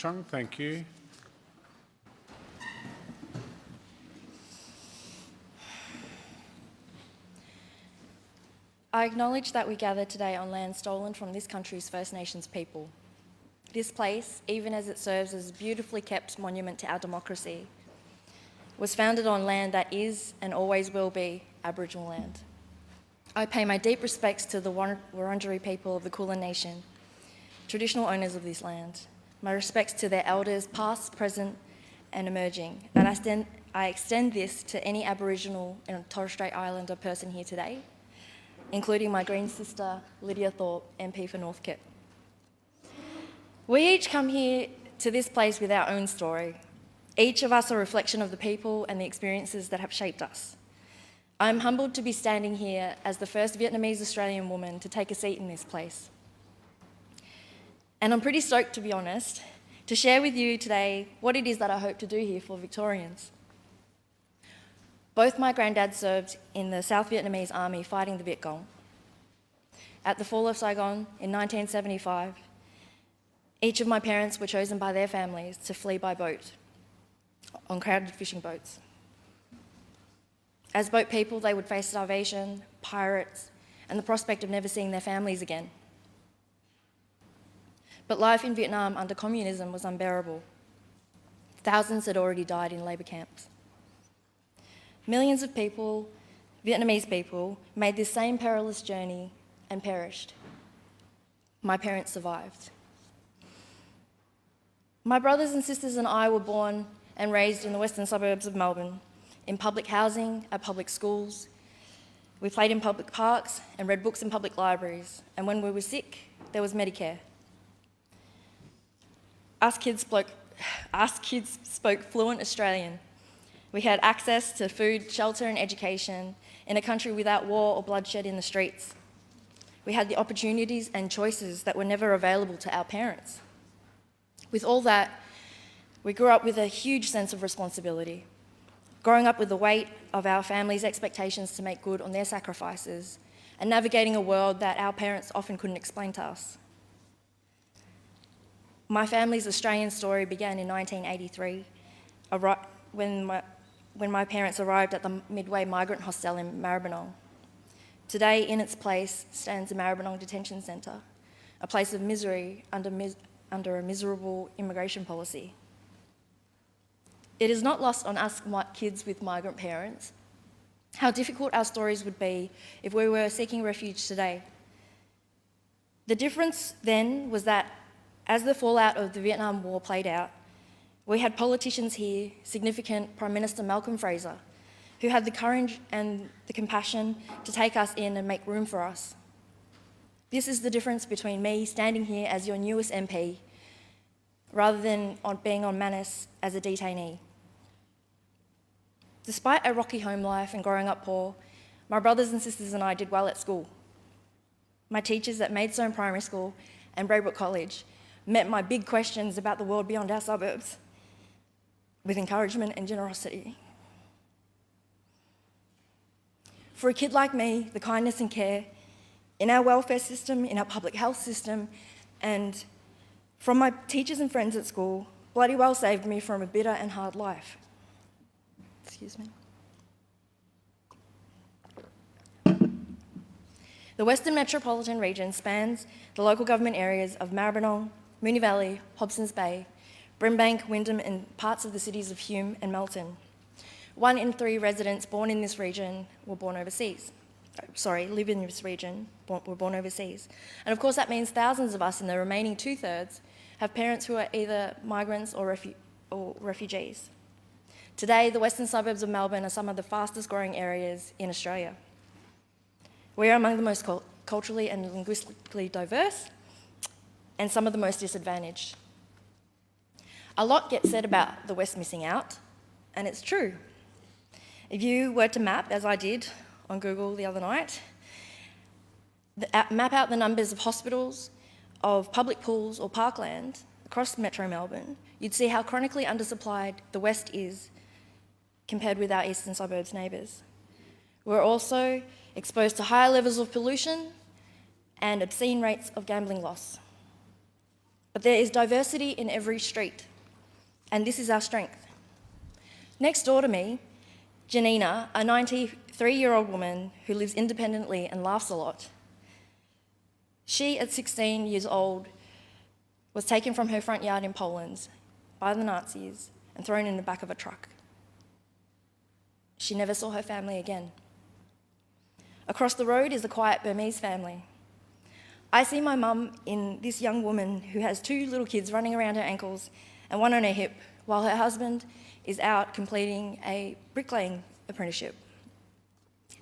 Truong. Thank you. I acknowledge that we gather today on land stolen from this country's First Nations people. This place, even as it serves as a beautifully kept monument to our democracy, was founded on land that is and always will be Aboriginal land. I pay my deep respects to the Wurundjeri people of the Kulin Nation, traditional owners of this land. My respects to their elders, past, present, and emerging. And I extend this to any Aboriginal and Torres Strait Islander person here today, including my green sister, Lydia Thorpe, MP for Northcote. We each come here to this place with our own story. Each of us a reflection of the people and the experiences that have shaped us. I'm humbled to be standing here as the first Vietnamese Australian woman to take a seat in this place. And I'm pretty stoked, to be honest, to share with you today what it is that I hope to do here for Victorians. Both my granddads served in the South Vietnamese Army fighting the Viet Cong. At the fall of Saigon in 1975, each of my parents were chosen by their families to flee by boat on crowded fishing boats. As boat people, they would face starvation, pirates, and the prospect of never seeing their families again. But life in Vietnam under communism was unbearable. Thousands had already died in labour camps. Millions of people, Vietnamese people, made this same perilous journey and perished. My parents survived. My brothers and sisters and I were born and raised in the western suburbs of Melbourne, in public housing, at public schools. We played in public parks and read books in public libraries, and when we were sick, there was Medicare. Us kids spoke fluent Australian. We had access to food, shelter and education in a country without war or bloodshed in the streets. We had the opportunities and choices that were never available to our parents. With all that, we grew up with a huge sense of responsibility, growing up with the weight of our family's expectations to make good on their sacrifices and navigating a world that our parents often couldn't explain to us. My family's Australian story began in 1983, when my parents arrived at the Midway Migrant Hostel in Maribyrnong. Today, in its place, stands the Maribyrnong Detention Centre, a place of misery under a miserable immigration policy. It is not lost on us kids with migrant parents how difficult our stories would be if we were seeking refuge today. The difference then was that as the fallout of the Vietnam War played out, we had politicians here, significant Prime Minister Malcolm Fraser, who had the courage and the compassion to take us in and make room for us. This is the difference between me standing here as your newest MP rather than being on Manus as a detainee. Despite a rocky home life and growing up poor, my brothers and sisters and I did well at school. My teachers at Maidstone Primary School and Braybrook College met my big questions about the world beyond our suburbs with encouragement and generosity. For a kid like me, the kindness and care in our welfare system, in our public health system, and from my teachers and friends at school bloody well saved me from a bitter and hard life. Excuse me. The Western Metropolitan region spans the local government areas of Maribyrnong, Moonee Valley, Hobsons Bay, Brimbank, Wyndham, and parts of the cities of Hume and Melton. 1 in 3 residents born in this region were born overseas. Live in this region, were born overseas. And of course that means thousands of us in the remaining 2/3 have parents who are either migrants or refugees. Today, the western suburbs of Melbourne are some of the fastest growing areas in Australia. We are among the most culturally and linguistically diverse and some of the most disadvantaged. A lot gets said about the West missing out, and it's true. If you were to map, as I did on Google the other night, map out the numbers of hospitals, of public pools or parkland across Metro Melbourne, you'd see how chronically undersupplied the West is compared with our eastern suburbs neighbours. We're also exposed to higher levels of pollution and obscene rates of gambling loss. But there is diversity in every street, and this is our strength. Next door to me, Janina, a 93-year-old woman who lives independently and laughs a lot. She, at 16 years old, was taken from her front yard in Poland by the Nazis and thrown in the back of a truck. She never saw her family again. Across the road is a quiet Burmese family. I see my mum in this young woman who has 2 little kids running around her ankles and one on her hip, while her husband is out completing a bricklaying apprenticeship.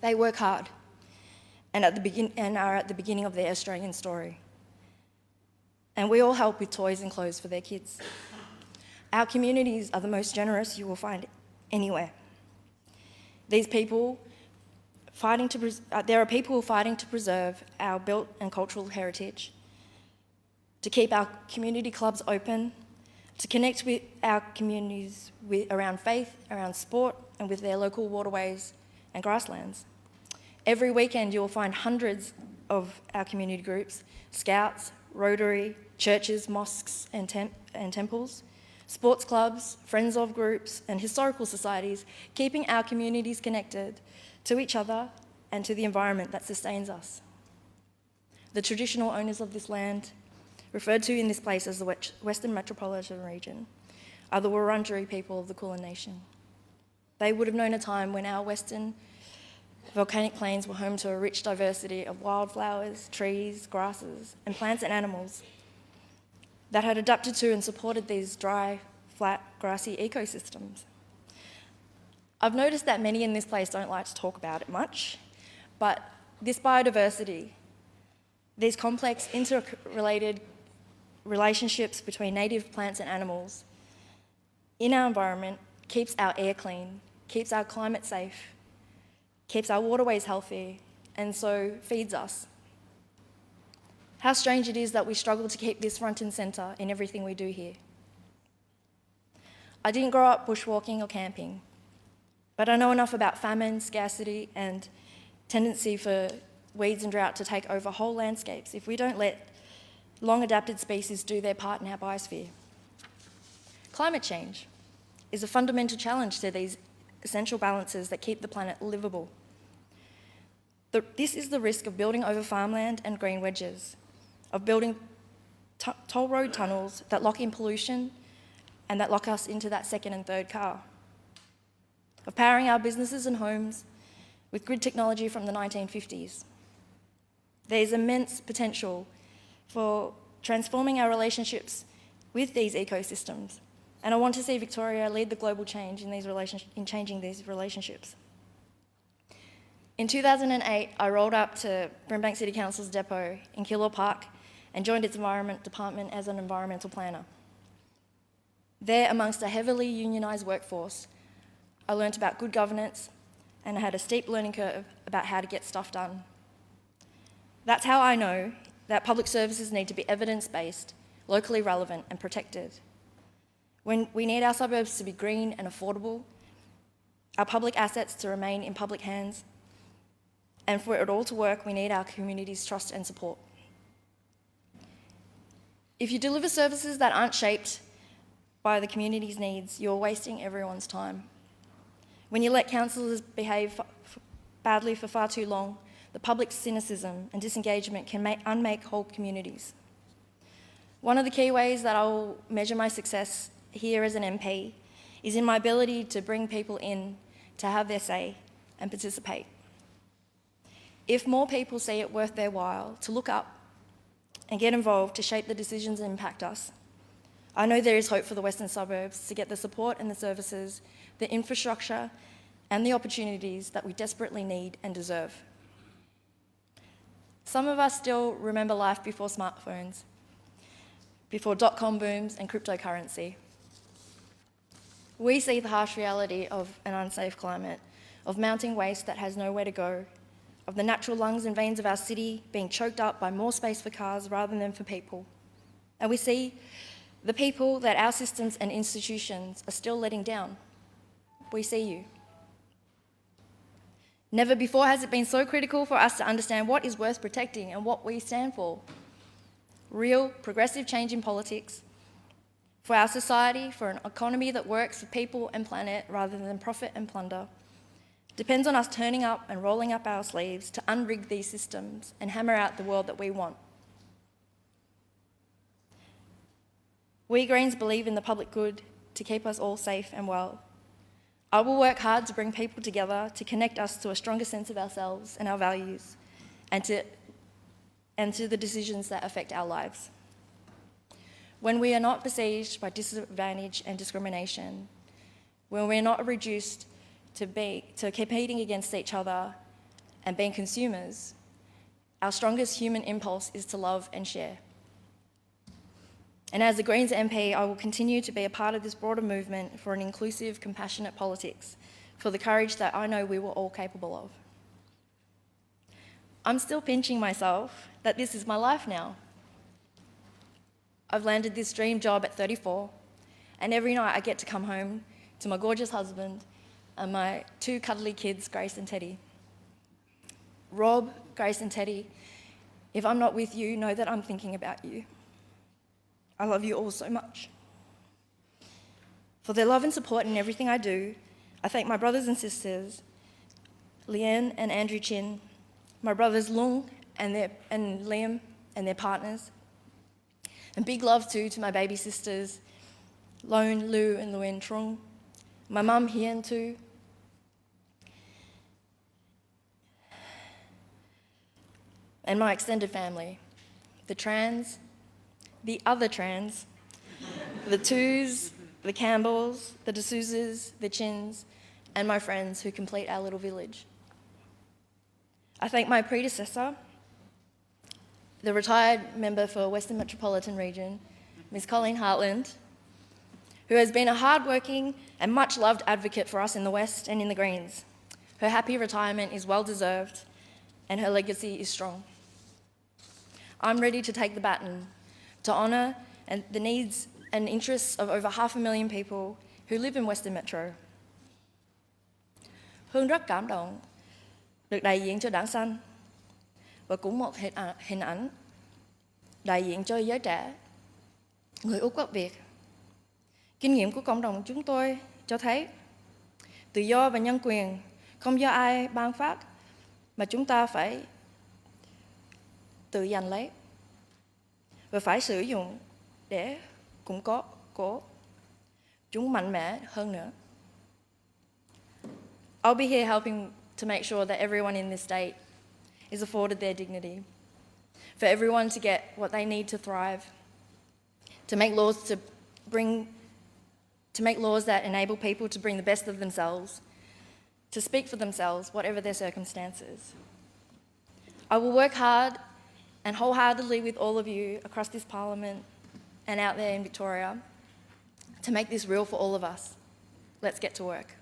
They work hard and are at the beginning of their Australian story. And we all help with toys and clothes for their kids. Our communities are the most generous you will find anywhere. There are people fighting to preserve our built and cultural heritage, to keep our community clubs open, to connect with our communities around faith, around sport, and with their local waterways and grasslands. Every weekend you will find hundreds of our community groups, Scouts, Rotary, churches, mosques and temples, sports clubs, friends of groups and historical societies, keeping our communities connected to each other and to the environment that sustains us. The traditional owners of this land, referred to in this place as the Western Metropolitan region, are the Wurundjeri people of the Kulin Nation. They would have known a time when our western volcanic plains were home to a rich diversity of wildflowers, trees, grasses, and plants and animals that had adapted to and supported these dry, flat, grassy ecosystems. I've noticed that many in this place don't like to talk about it much, but this biodiversity, these complex, interrelated relationships between native plants and animals in our environment keeps our air clean, keeps our climate safe, keeps our waterways healthy, and so feeds us. How strange it is that we struggle to keep this front and centre in everything we do here. I didn't grow up bushwalking or camping, but I know enough about famine, scarcity, and tendency for weeds and drought to take over whole landscapes if we don't let long-adapted species do their part in our biosphere. Climate change is a fundamental challenge to these essential balances that keep the planet livable. This is the risk of building over farmland and green wedges, of building toll road tunnels that lock in pollution and that lock us into that second and third car, of powering our businesses and homes with grid technology from the 1950s. There's immense potential for transforming our relationships with these ecosystems, and I want to see Victoria lead the global change in changing these relationships. In 2008, I rolled up to Brimbank City Council's depot in Killor Park and joined its environment department as an environmental planner. There, amongst a heavily unionised workforce, I learnt about good governance and I had a steep learning curve about how to get stuff done. That's how I know that public services need to be evidence-based, locally relevant and protected. When we need our suburbs to be green and affordable, our public assets to remain in public hands, and for it all to work, we need our community's trust and support. If you deliver services that aren't shaped by the community's needs, you're wasting everyone's time. When you let councillors behave badly for far too long, the public's cynicism and disengagement can unmake whole communities. One of the key ways that I will measure my success here as an MP is in my ability to bring people in to have their say and participate. If more people see it worth their while to look up and get involved to shape the decisions that impact us, I know there is hope for the Western suburbs to get the support and the services, the infrastructure and the opportunities that we desperately need and deserve. Some of us still remember life before smartphones, before dot-com booms and cryptocurrency. We see the harsh reality of an unsafe climate, of mounting waste that has nowhere to go, of the natural lungs and veins of our city being choked up by more space for cars rather than for people. And we see the people that our systems and institutions are still letting down. We see you. Never before has it been so critical for us to understand what is worth protecting and what we stand for. real progressive change in politics, for our society, for an economy that works for people and planet rather than profit and plunder, depends on us turning up and rolling up our sleeves to unrig these systems and hammer out the world that we want. We Greens believe in the public good to keep us all safe and well. I will work hard to bring people together, to connect us to a stronger sense of ourselves and our values, and to the decisions that affect our lives. When we are not besieged by disadvantage and discrimination, when we're not reduced to competing against each other and being consumers, our strongest human impulse is to love and share. And as the Greens MP, I will continue to be a part of this broader movement for an inclusive, compassionate politics, for the courage that I know we were all capable of. I'm still pinching myself that this is my life now. I've landed this dream job at 34, and every night I get to come home to my gorgeous husband and my two cuddly kids, Grace and Teddy. Rob, Grace and Teddy, if I'm not with you, know that I'm thinking about you. I love you all so much. For their love and support in everything I do, I thank my brothers and sisters, Leanne and Andrew Chin, my brothers Lung and Liam and their partners, and big love too to my baby sisters, Lone, Lu and Huong Truong, my mum Hien too, and my extended family, the trans, the other trans, the Twos, the Campbells, the D'Souza's, the Chins, and my friends who complete our little village. I thank my predecessor, the retired member for Western Metropolitan Region, Ms. Colleen Hartland, who has been a hard-working and much-loved advocate for us in the West and in the Greens. Her happy retirement is well-deserved, and her legacy is strong. I'm ready to take the baton to honour the needs and interests of over 500,000 people who live in Western Metro. Hương rất cảm động được đại diện cho đảng xanh và cũng một hình ảnh đại diện cho giới trẻ, người Úc gốc Việt. Kinh nghiệm của cộng đồng chúng tôi cho thấy tự do và nhân quyền không do ai ban phát mà chúng ta phải tự giành lấy và phải sử dụng để củng cố chúng mạnh mẽ hơn nữa. I'll be here helping to make sure that everyone in this state is afforded their dignity, for everyone to get what they need to thrive, to make laws that enable people to bring the best of themselves, to speak for themselves, whatever their circumstances. I will work hard and wholeheartedly with all of you across this Parliament and out there in Victoria to make this real for all of us. Let's get to work.